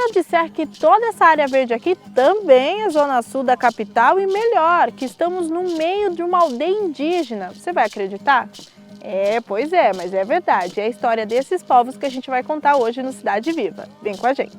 eu disser que toda essa área verde aqui também é zona sul da capital e melhor, que estamos no meio de uma aldeia indígena, você vai acreditar? Pois é, mas é verdade. É a história desses povos que a gente vai contar hoje no Cidade Viva. Vem com a gente.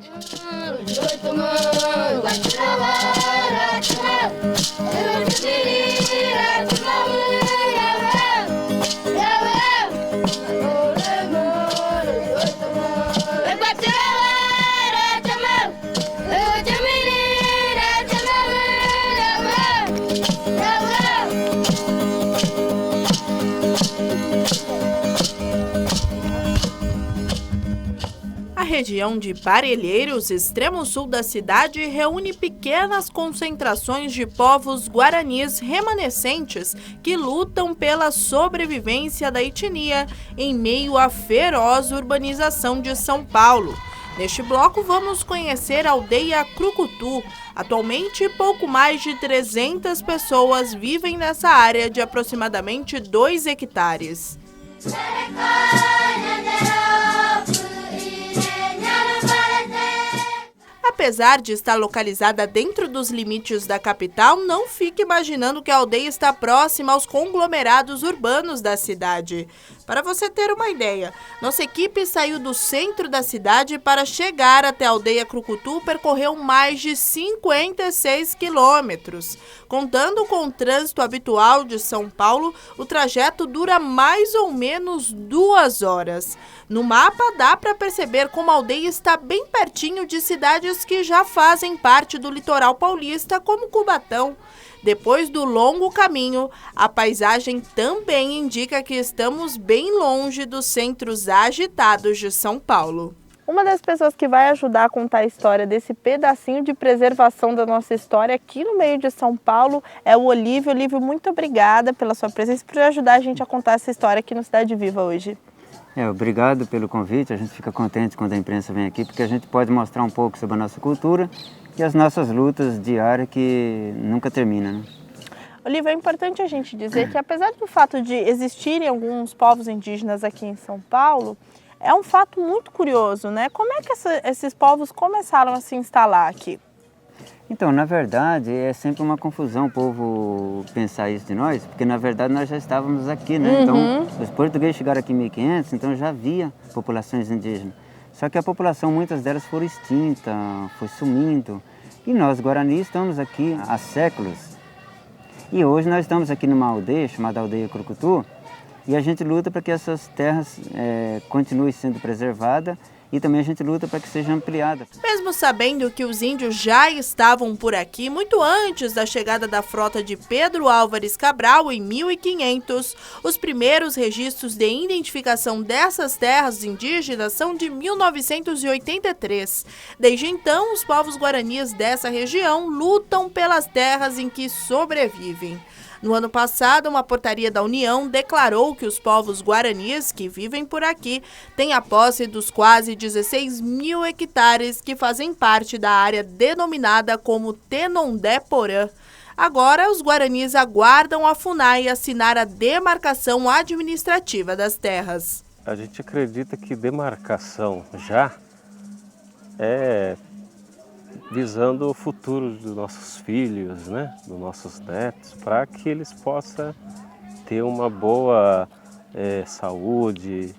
A região de Parelheiros, extremo sul da cidade, reúne pequenas concentrações de povos guaranis remanescentes que lutam pela sobrevivência da etnia em meio à feroz urbanização de São Paulo. Neste bloco vamos conhecer a aldeia Crucutu. Atualmente, pouco mais de 300 pessoas vivem nessa área de aproximadamente 2 hectares. Apesar de estar localizada dentro dos limites da capital, não fique imaginando que a aldeia está próxima aos conglomerados urbanos da cidade. Para você ter uma ideia, nossa equipe saiu do centro da cidade para chegar até a aldeia Crucutu, percorreu mais de 56 quilômetros. Contando com o trânsito habitual de São Paulo, o trajeto dura mais ou menos 2 horas. No mapa dá para perceber como a aldeia está bem pertinho de cidades que já fazem parte do litoral paulista, como Cubatão. Depois do longo caminho, a paisagem também indica que estamos bem longe dos centros agitados de São Paulo. Uma das pessoas que vai ajudar a contar a história desse pedacinho de preservação da nossa história aqui no meio de São Paulo é o Olívio. Olívio, muito obrigada pela sua presença e por ajudar a gente a contar essa história aqui no Cidade Viva hoje. Obrigado pelo convite, a gente fica contente quando a imprensa vem aqui, porque a gente pode mostrar um pouco sobre a nossa cultura e as nossas lutas diárias que nunca terminam, né? Olívio, é importante a gente dizer que apesar do fato de existirem alguns povos indígenas aqui em São Paulo, é um fato muito curioso, né? Como é que esses povos começaram a se instalar aqui? Então, na verdade, é sempre uma confusão o povo pensar isso de nós, porque na verdade nós já estávamos aqui, né? Então, os portugueses chegaram aqui em 1500, então já havia populações indígenas. Só que a população, muitas delas foram extintas, foi sumindo. E nós, guaranis, estamos aqui há séculos. E hoje nós estamos aqui numa aldeia chamada Aldeia Crucutu, e a gente luta para que essas terras continuem sendo preservadas e também a gente luta para que seja ampliada. Mesmo sabendo que os índios já estavam por aqui muito antes da chegada da frota de Pedro Álvares Cabral em 1500, os primeiros registros de identificação dessas terras indígenas são de 1983. Desde então, os povos guaranis dessa região lutam pelas terras em que sobrevivem. No ano passado, uma portaria da União declarou que os povos guaranis que vivem por aqui têm a posse dos quase 16 mil hectares que fazem parte da área denominada como Tenondé-Porã. Agora, os guaranis aguardam a FUNAI assinar a demarcação administrativa das terras. A gente acredita que demarcação já é visando o futuro dos nossos filhos, né, dos nossos netos, para que eles possam ter uma boa saúde.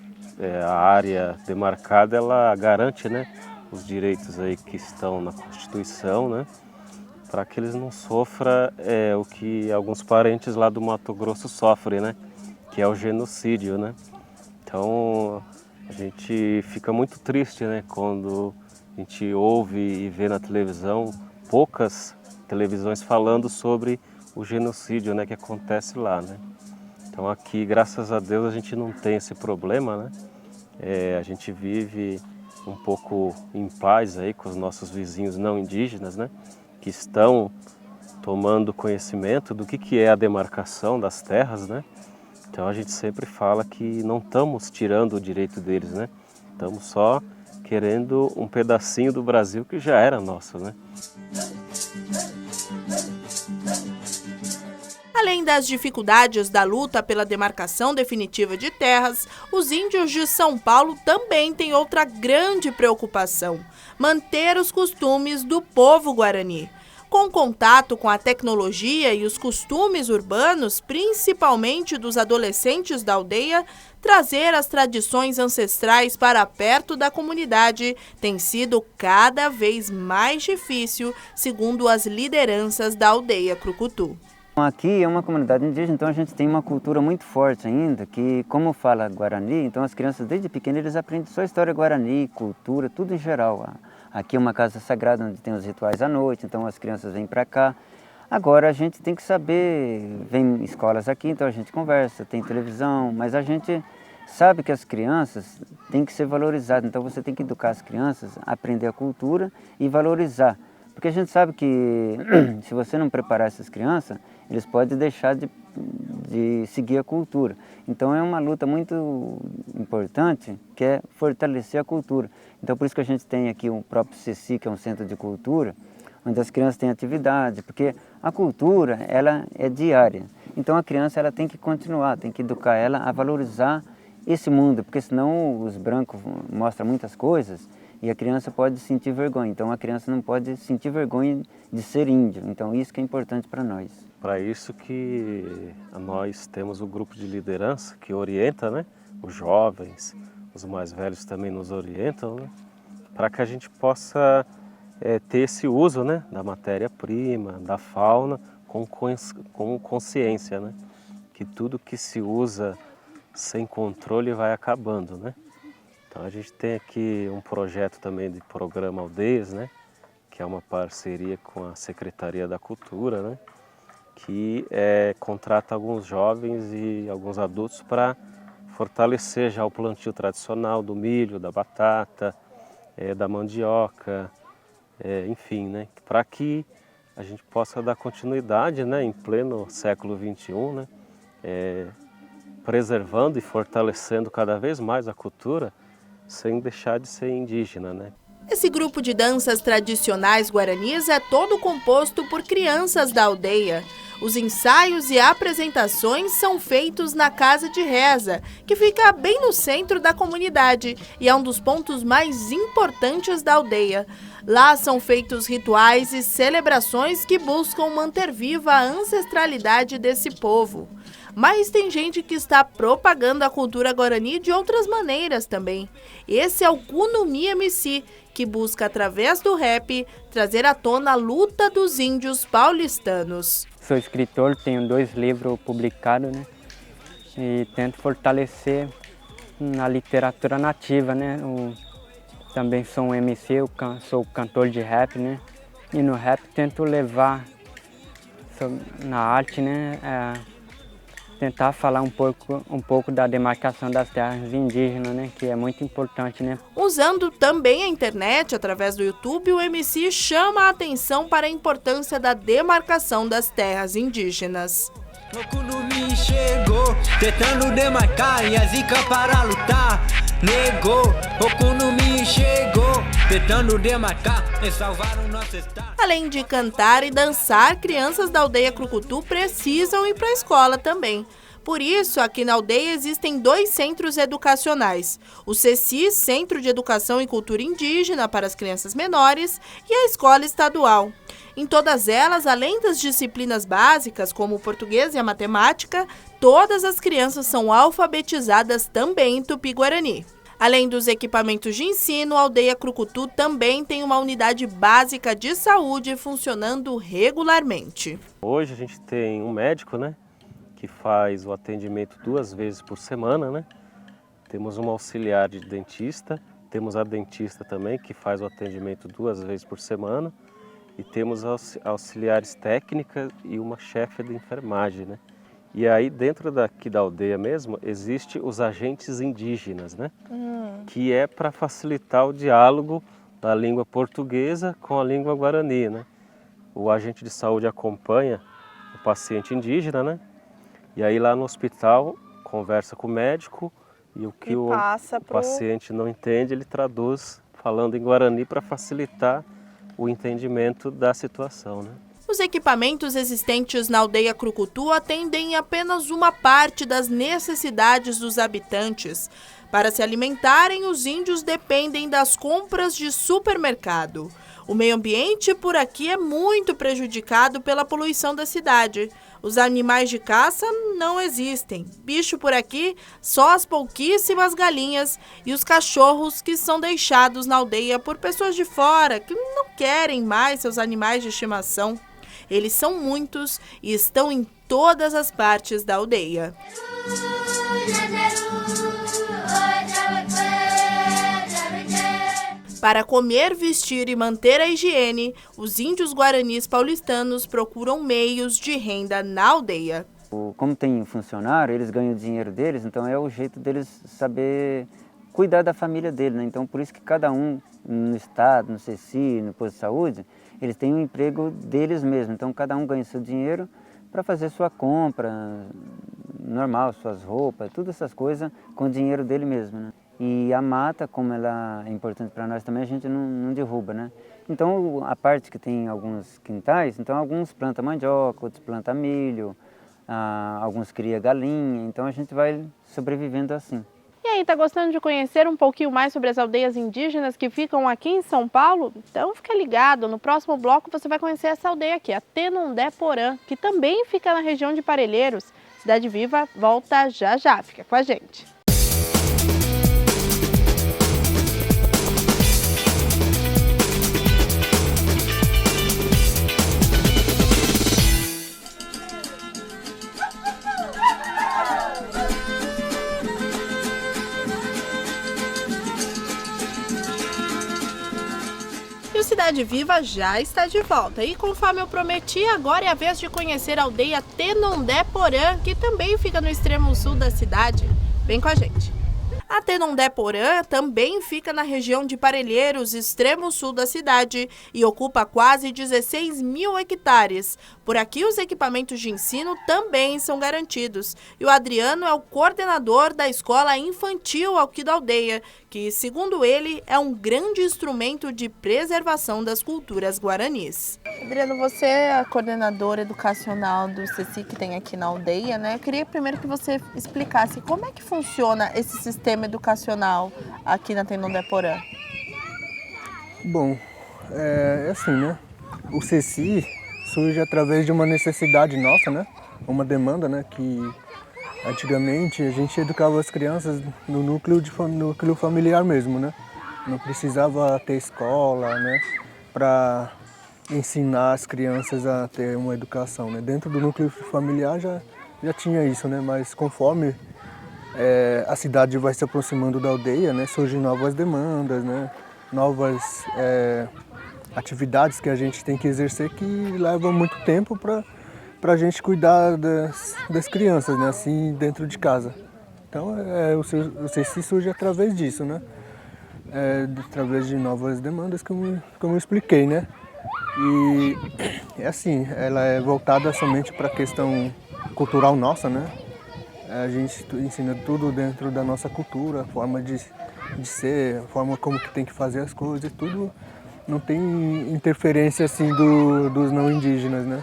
A área demarcada, ela garante, né, os direitos aí que estão na Constituição, né, para que eles não sofram o que alguns parentes lá do Mato Grosso sofrem, né, que é o genocídio, né. Então a gente fica muito triste, né, quando a gente ouve e vê na televisão poucas televisões falando sobre o genocídio, né, que acontece lá, né. Então aqui, graças a Deus, a gente não tem esse problema, né. A gente vive um pouco em paz aí com os nossos vizinhos não indígenas, né, que estão tomando conhecimento do que é a demarcação das terras, né. Então a gente sempre fala que não estamos tirando o direito deles, né. Estamos só querendo um pedacinho do Brasil que já era nosso, né? Além das dificuldades da luta pela demarcação definitiva de terras, os índios de São Paulo também têm outra grande preocupação: manter os costumes do povo guarani. Com contato com a tecnologia e os costumes urbanos, principalmente dos adolescentes da aldeia, trazer as tradições ancestrais para perto da comunidade tem sido cada vez mais difícil, segundo as lideranças da aldeia Crucutu. Aqui é uma comunidade indígena, então a gente tem uma cultura muito forte ainda, que como fala Guarani, então as crianças desde pequenas eles aprendem só história Guarani, cultura, tudo em geral. Aqui é uma casa sagrada onde tem os rituais à noite, então as crianças vêm para cá. Agora a gente tem que saber, vem escolas aqui, então a gente conversa, tem televisão, mas a gente sabe que as crianças têm que ser valorizadas, então você tem que educar as crianças, aprender a cultura e valorizar. Porque a gente sabe que se você não preparar essas crianças, eles podem deixar de seguir a cultura. Então é uma luta muito importante, que é fortalecer a cultura. Então por isso que a gente tem aqui o próprio CECI, que é um centro de cultura, onde as crianças têm atividade, porque a cultura ela é diária. Então a criança ela tem que continuar, tem que educar ela a valorizar esse mundo, porque senão os brancos mostram muitas coisas e a criança pode sentir vergonha. Então a criança não pode sentir vergonha de ser índio. Então isso que é importante para nós. Para isso que nós temos o grupo de liderança que orienta, né, os jovens, os mais velhos também nos orientam, né, para que a gente possa ter esse uso, né, da matéria-prima, da fauna, com consciência, né, que tudo que se usa sem controle vai acabando, né. Então a gente tem aqui um projeto também de programa Aldeias, né, que é uma parceria com a Secretaria da Cultura, né, que contrata alguns jovens e alguns adultos para fortalecer já o plantio tradicional do milho, da batata, da mandioca, enfim, né, para que a gente possa dar continuidade, né, em pleno século XXI, né, preservando e fortalecendo cada vez mais a cultura, sem deixar de ser indígena, né? Esse grupo de danças tradicionais guaranis é todo composto por crianças da aldeia. Os ensaios e apresentações são feitos na Casa de Reza, que fica bem no centro da comunidade e é um dos pontos mais importantes da aldeia. Lá são feitos rituais e celebrações que buscam manter viva a ancestralidade desse povo. Mas tem gente que está propagando a cultura guarani de outras maneiras também. Esse é o Kunumi MC, que busca, através do rap, trazer à tona a luta dos índios paulistanos. Sou escritor, tenho 2 livros publicados, né? E tento fortalecer na literatura nativa, né? Também sou um MC, sou cantor de rap, né? E no rap tento levar na arte, né? Tentar falar um pouco da demarcação das terras indígenas, né, que é muito importante, né? Usando também a internet, através do YouTube, o MC chama a atenção para a importância da demarcação das terras indígenas. O Kunumi chegou, tentando demarcar e a zica para lutar. Negou, o Kunumi chegou, tentando demarcar e salvar o nosso estado. Além de cantar e dançar, crianças da aldeia Crucutu precisam ir para a escola também. Por isso, aqui na aldeia existem 2 centros educacionais. O CECI, Centro de Educação e Cultura Indígena para as crianças menores, e a Escola Estadual. Em todas elas, além das disciplinas básicas, como o português e a matemática, todas as crianças são alfabetizadas também em Tupi-Guarani. Além dos equipamentos de ensino, a aldeia Crucutu também tem uma unidade básica de saúde funcionando regularmente. Hoje a gente tem um médico, né, que faz o atendimento 2 vezes por semana, né? Temos uma auxiliar de dentista, temos a dentista também, que faz o atendimento 2 vezes por semana, e temos auxiliares técnicas e uma chefe de enfermagem, né? E aí dentro daqui da aldeia mesmo, existe os agentes indígenas, né? Que é para facilitar o diálogo da língua portuguesa com a língua guarani, né? O agente de saúde acompanha o paciente indígena, né? E aí lá no hospital conversa com o médico e o que o paciente não entende, ele traduz falando em guarani para facilitar o entendimento da situação, né? Os equipamentos existentes na aldeia Crucutu atendem apenas uma parte das necessidades dos habitantes. Para se alimentarem, os índios dependem das compras de supermercado. O meio ambiente por aqui é muito prejudicado pela poluição da cidade. Os animais de caça não existem. Bicho por aqui, só as pouquíssimas galinhas e os cachorros que são deixados na aldeia por pessoas de fora que não querem mais seus animais de estimação. Eles são muitos e estão em todas as partes da aldeia. Para comer, vestir e manter a higiene, os índios guaranis paulistanos procuram meios de renda na aldeia. Como tem funcionário, eles ganham o dinheiro deles, então é o jeito deles saber cuidar da família deles, né? Então por isso que cada um no estado, no CECI, no posto de saúde, eles têm um emprego deles mesmos. Então cada um ganha seu dinheiro para fazer sua compra normal, suas roupas, todas essas coisas com o dinheiro dele mesmo, né? E a mata, como ela é importante para nós também, a gente não derruba, né? Então a parte que tem alguns quintais, então alguns plantam mandioca, outros plantam milho, alguns criam galinha, então a gente vai sobrevivendo assim. E aí, tá gostando de conhecer um pouquinho mais sobre as aldeias indígenas que ficam aqui em São Paulo? Então fica ligado, no próximo bloco você vai conhecer essa aldeia aqui, a Tenondé-Porã, que também fica na região de Parelheiros. Cidade Viva volta já já, fica com a gente. E o Cidade Viva já está de volta. E conforme eu prometi, agora é a vez de conhecer a aldeia Tenondé-Porã, que também fica no extremo sul da cidade. Vem com a gente. A Tenondé-Porã também fica na região de Parelheiros, extremo sul da cidade, e ocupa quase 16 mil hectares. Por aqui, os equipamentos de ensino também são garantidos. E o Adriano é o coordenador da escola infantil aqui da aldeia, que, segundo ele, é um grande instrumento de preservação das culturas guaranis. Adriano, você é a coordenadora educacional do CECI que tem aqui na aldeia, né? Eu queria primeiro que você explicasse como é que funciona esse sistema educacional aqui na Tenondé-Porã. Bom, é assim, né? O CECI surge através de uma necessidade nossa, né? Uma demanda, né? Que antigamente a gente educava as crianças no núcleo familiar mesmo, né? Não precisava ter escola, né? Para ensinar as crianças a ter uma educação, né? Dentro do núcleo familiar já tinha isso, né? Mas conforme a cidade vai se aproximando da aldeia, né? Surgem novas demandas, né? Novas atividades que a gente tem que exercer que levam muito tempo para a gente cuidar das crianças, né? Assim, dentro de casa. Então, o CECI surge através disso, né? Através de novas demandas, como eu expliquei, né? E é assim, ela é voltada somente para a questão cultural nossa, né? A gente ensina tudo dentro da nossa cultura, a forma de ser, a forma como que tem que fazer as coisas, tudo não tem interferência assim dos não indígenas, né?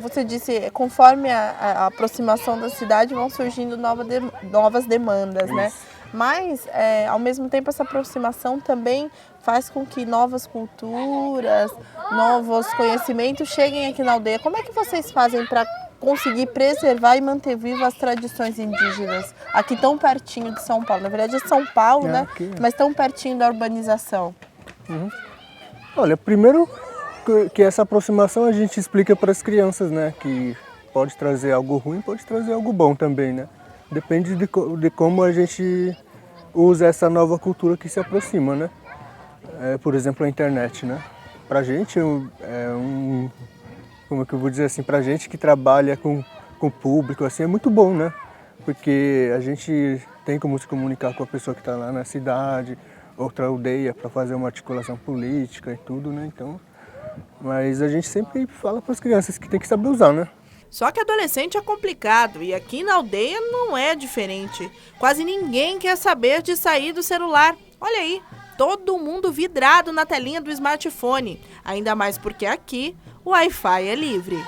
Você disse, conforme a aproximação da cidade vão surgindo novas demandas, Isso. né? Mas, ao mesmo tempo, essa aproximação também faz com que novas culturas, novos conhecimentos cheguem aqui na aldeia. Como é que vocês fazem para conseguir preservar e manter vivas as tradições indígenas aqui tão pertinho de São Paulo? Na verdade é São Paulo, né? Aqui. Mas tão pertinho da urbanização. Uhum. Olha, primeiro que essa aproximação a gente explica para as crianças, né? Que pode trazer algo ruim, pode trazer algo bom também, né? Depende de como a gente usa essa nova cultura que se aproxima, né? Por exemplo, a internet, né? Pra gente como é que eu vou dizer assim, pra gente que trabalha com o público, assim, é muito bom, né? Porque a gente tem como se comunicar com a pessoa que está lá na cidade, outra aldeia, para fazer uma articulação política e tudo, né? Então, mas a gente sempre fala para as crianças que tem que saber usar, né? Só que adolescente é complicado e aqui na aldeia não é diferente. Quase ninguém quer saber de sair do celular. Olha aí, todo mundo vidrado na telinha do smartphone. Ainda mais porque aqui o Wi-Fi é livre.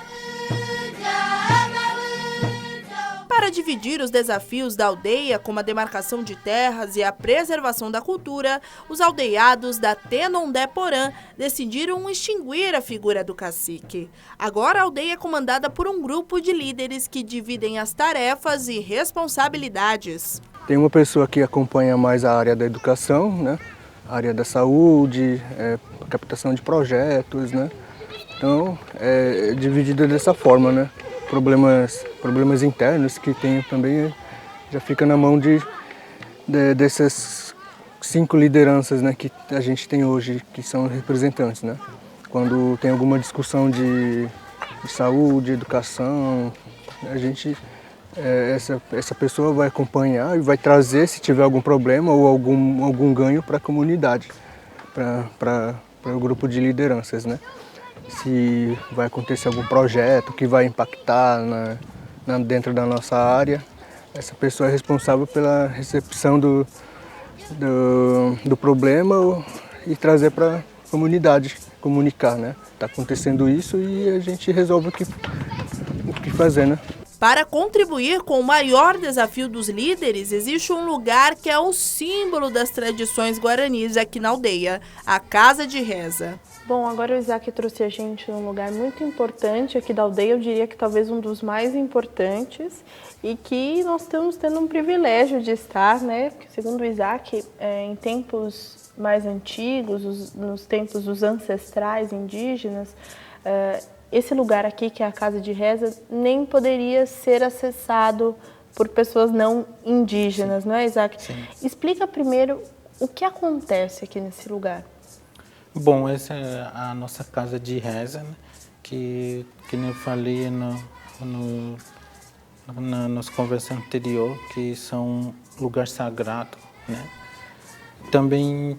Para dividir os desafios da aldeia, como a demarcação de terras e a preservação da cultura, os aldeiados da Tenondé-Porã decidiram extinguir a figura do cacique. Agora a aldeia é comandada por um grupo de líderes que dividem as tarefas e responsabilidades. Tem uma pessoa que acompanha mais a área da educação, né? A área da saúde, captação de projetos, né? Então, é dividida dessa forma, né? Problemas internos que tem também já fica na mão dessas 5 lideranças, né, que a gente tem hoje, que são representantes, né? Quando tem alguma discussão de saúde, educação, a gente, essa pessoa vai acompanhar e vai trazer, se tiver algum problema ou algum ganho para a comunidade, para o grupo de lideranças, né? Se vai acontecer algum projeto que vai impactar dentro da nossa área, essa pessoa é responsável pela recepção do problema e trazer para a comunidade, comunicar, né? Está acontecendo isso e a gente resolve o que fazer, né? Para contribuir com o maior desafio dos líderes, existe um lugar que é o símbolo das tradições guaranis aqui na aldeia, a Casa de Reza. Bom, agora o Isaac trouxe a gente num lugar muito importante aqui da aldeia, eu diria que talvez um dos mais importantes, e que nós estamos tendo um privilégio de estar, né? Porque, segundo o Isaac, em tempos mais antigos, nos tempos dos ancestrais indígenas, esse lugar aqui, que é a Casa de Reza, nem poderia ser acessado por pessoas não indígenas, não é, Isaac? Sim. Explica primeiro o que acontece aqui nesse lugar. Bom, essa é a nossa casa de reza, né? que eu falei na nossa conversa anterior, que são lugar sagrado, né? Também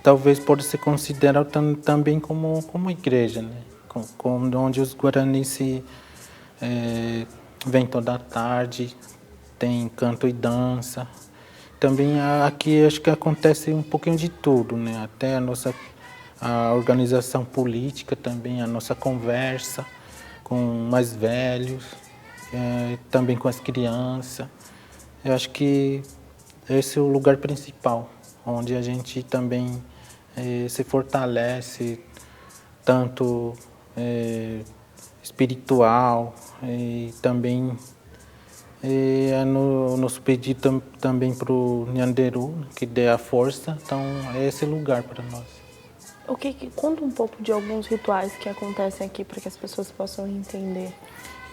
talvez pode ser considerado também como igreja, né? Onde os guaranis vêm toda tarde, tem canto e dança. Também aqui acho que acontece um pouquinho de tudo, né? Até a organização política também, a nossa conversa com mais velhos, também com as crianças. Eu acho que esse é o lugar principal, onde a gente também se fortalece, tanto espiritual e também nos pedido também para o Nyanderu, que dê a força. Então é esse lugar para nós. Conta um pouco de alguns rituais que acontecem aqui para que as pessoas possam entender.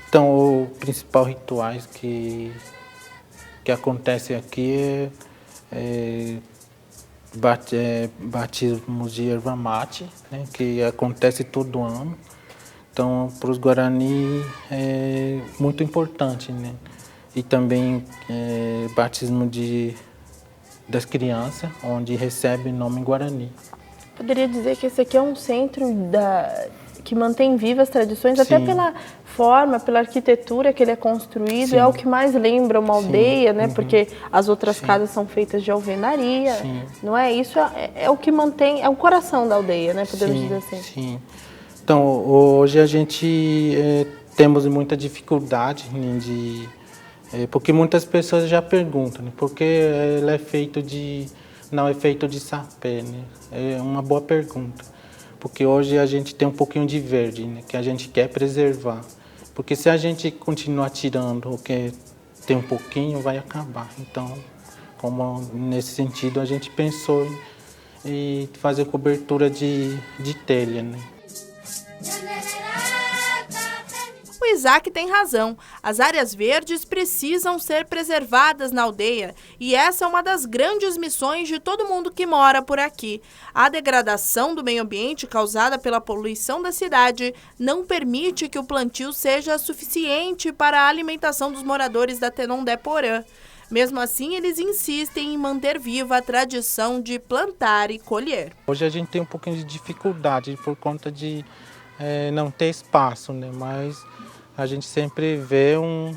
Então, os principais rituais que acontecem aqui é batismo de erva mate, né, que acontece todo ano. Então, para os Guarani é muito importante, né? E também batismo das crianças, onde recebe nome Guarani. Poderia dizer que esse aqui é um centro que mantém vivas as tradições, Sim. até pela forma, pela arquitetura que ele é construído. Sim. É o que mais lembra uma aldeia, né? Uhum. Porque as outras Sim. casas são feitas de alvenaria, Sim. não é? Isso é o que mantém, é o coração da aldeia, né? Podemos Sim. dizer assim. Sim. Então, hoje a gente temos muita dificuldade, né, porque muitas pessoas já perguntam, né, por que ele não é feito de sapé, né? É uma boa pergunta, porque hoje a gente tem um pouquinho de verde, né, que a gente quer preservar, porque se a gente continuar tirando o que tem um pouquinho, vai acabar. Então, como nesse sentido, a gente pensou em fazer cobertura de telha, né? O Isaac tem razão. As áreas verdes precisam ser preservadas na aldeia e essa é uma das grandes missões de todo mundo que mora por aqui. A degradação do meio ambiente causada pela poluição da cidade não permite que o plantio seja suficiente para a alimentação dos moradores da Tenondé-Porã. Mesmo assim, eles insistem em manter viva a tradição de plantar e colher. Hoje a gente tem um pouquinho de dificuldade por conta de não ter espaço, né? Mas a gente sempre vê um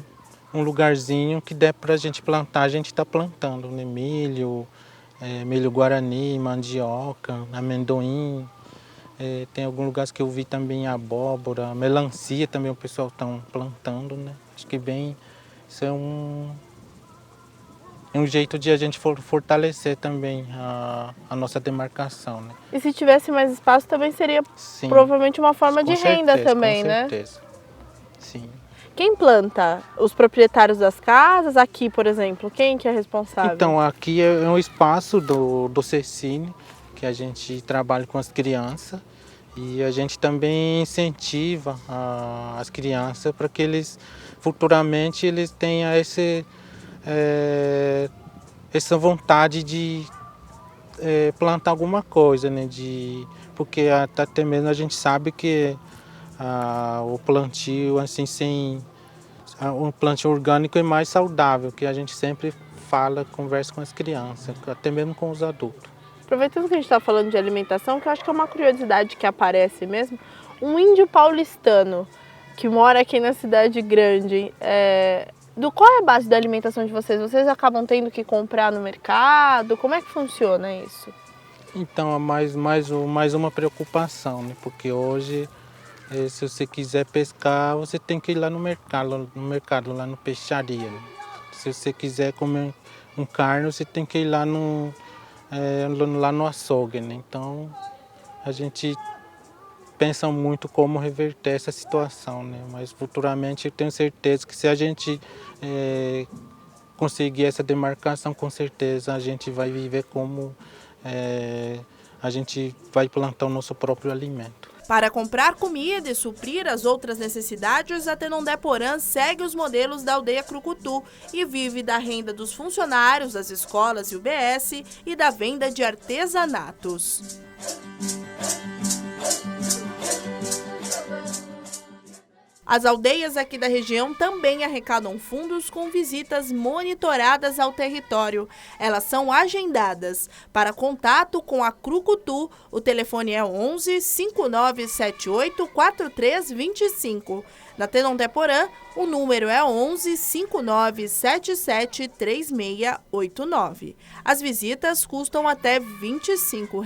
lugarzinho que der para a gente plantar, a gente está plantando, né? Milho guarani, mandioca, amendoim, Tem alguns lugares que eu vi também abóbora, melancia também o pessoal está plantando, né? Acho que isso é um jeito de a gente fortalecer também a nossa demarcação, né? E se tivesse mais espaço também seria Sim, provavelmente uma forma de renda certeza, também, né? Com certeza, sim. Quem planta? Os proprietários das casas? Aqui, por exemplo, quem que é responsável? Então, aqui é um espaço do Cecine, que a gente trabalha com as crianças e a gente também incentiva as crianças para que eles futuramente eles tenham essa vontade de plantar alguma coisa, né? Porque até mesmo a gente sabe que o plantio assim um plantio orgânico é mais saudável, que a gente sempre conversa com as crianças, até mesmo com os adultos. Aproveitando que a gente está falando de alimentação, que eu acho que é uma curiosidade que aparece mesmo, um índio paulistano que mora aqui na cidade grande, qual é a base da alimentação de vocês? Vocês acabam tendo que comprar no mercado? Como é que funciona isso? Então, é mais uma preocupação, né? Porque hoje, se você quiser pescar, você tem que ir lá no mercado, lá no peixaria, né? Se você quiser comer um carne, você tem que ir lá no açougue, né? Então, a gente pensa muito como reverter essa situação, né? Mas futuramente eu tenho certeza que se a gente conseguir essa demarcação, com certeza a gente vai viver como a gente vai plantar o nosso próprio alimento. Para comprar comida e suprir as outras necessidades, a Tenondé Porã segue os modelos da aldeia Crucutu e vive da renda dos funcionários das escolas e UBS e da venda de artesanatos. As aldeias aqui da região também arrecadam fundos com visitas monitoradas ao território. Elas são agendadas. Para contato com a Crucutu, o telefone é 11 5978 4325. Na Tenondé Porã, o número é 11 5977 3689. As visitas custam até R$ 25.